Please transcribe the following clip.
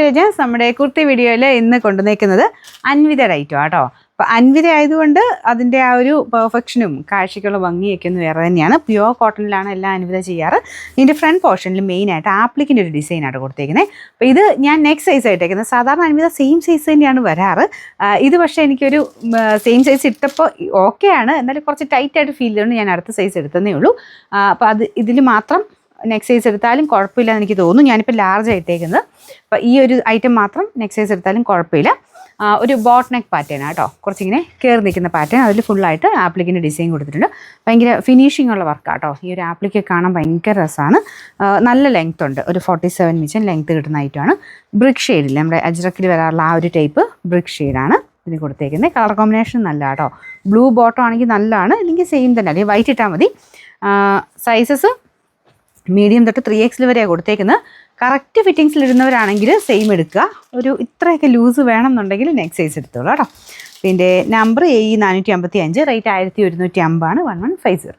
രജസ് നമ്മുടെ കുർത്തി വീഡിയോയിൽ ഇന്ന് കൊണ്ടുവന്നേക്കുന്നത് അൻവിതയുടെ ഐറ്റം ആട്ടോ. അപ്പോൾ അൻവിത ആയതുകൊണ്ട് അതിൻ്റെ ആ ഒരു പെർഫെക്ഷനും കാഴ്ചക്കുള്ള ഭംഗിയൊക്കെ ഒന്ന് വേറെ തന്നെയാണ്. പ്യുവർ കോട്ടണിലാണ് എല്ലാം അൻവിത ചെയ്യാറ്. ഇതിൻ്റെ ഫ്രണ്ട് പോർഷനിൽ മെയിനായിട്ട് ആപ്ലിക്കിൻ്റെ ഒരു ഡിസൈനാണ് കൊടുത്തേക്കുന്നത്. അപ്പോൾ ഇത് ഞാൻ നെക്സ്റ്റ് സൈസ് ആയിട്ടേക്കുന്നത്. സാധാരണ അൻവിത സെയിം സൈസ് തന്നെയാണ് വരാറ്. ഇത് പക്ഷേ എനിക്കൊരു സെയിം സൈസ് ഇട്ടപ്പോൾ ഓക്കെയാണ്, എന്നാലും കുറച്ച് ടൈറ്റായിട്ട് ഫീൽ ചെയ്തുകൊണ്ട് ഞാൻ അടുത്ത സൈസ് എടുത്തതേ ഉള്ളൂ. അപ്പോൾ അത് ഇതിൽ മാത്രം നെക്സ്റ്റ് സൈസ് എടുത്താലും കുഴപ്പമില്ല എനിക്ക് തോന്നുന്നു. ഞാനിപ്പോൾ ലാർജ് ആയിട്ടേക്കുന്നത്. അപ്പോൾ ഈ ഒരു ഐറ്റം മാത്രം നെക്സ്റ്റ് സൈസ് എടുത്താലും കുഴപ്പമില്ല. ഒരു ബോട്ട് നെക്ക് പാറ്റേൺ ആട്ടോ, കുറച്ചിങ്ങനെ കയറി നിൽക്കുന്ന പാറ്റേൺ. അതിൽ ഫുള്ളായിട്ട് ആപ്ലിക്കിൻ്റെ ഡിസൈൻ കൊടുത്തിട്ടുണ്ട്. ഭയങ്കര ഫിനിഷിംഗ് ഉള്ള വർക്കാട്ടോ. ഈ ഒരു ആപ്ലിക്ക് കാണാൻ ഭയങ്കര രസമാണ്. നല്ല ലെങ്ത് ഉണ്ട്, ഒരു 47 ഇഞ്ച് ലെങ്ത് കിട്ടുന്ന ഐറ്റമാണ്. ബ്രിക്ക് ഷെയ്ഡില്ല, നമ്മുടെ അജ്രക്കിൽ വരാറുള്ള ആ ഒരു ടൈപ്പ് ബ്രിക്ക് ഷെയ്ഡാണ് ഇതിന് കൊടുത്തേക്കുന്നത്. കളർ കോമ്പിനേഷൻ നല്ല കേട്ടോ. ബ്ലൂ ബോട്ടം ആണെങ്കിൽ നല്ലതാണ്, അല്ലെങ്കിൽ സെയിം തന്നെ, അല്ലെങ്കിൽ വൈറ്റ് ഇട്ടാൽ മതി. സൈസസ് മീഡിയം തൊട്ട് 3XL വരെയാണ് കൊടുത്തേക്കുന്നത്. കറക്റ്റ് ഫിറ്റിങ്സിൽ ഇടുന്നവരാണെങ്കിൽ സെയിം എടുക്കുക. ഒരു ഇത്രയൊക്കെ ലൂസ് വേണം എന്നുണ്ടെങ്കിൽ നെക്സ്റ്റ് സൈസ് എടുത്തോളൂ കേട്ടോ. പിന്നെ നമ്പർ AE 455, റേറ്റ് 1150 ആണ്, 1150.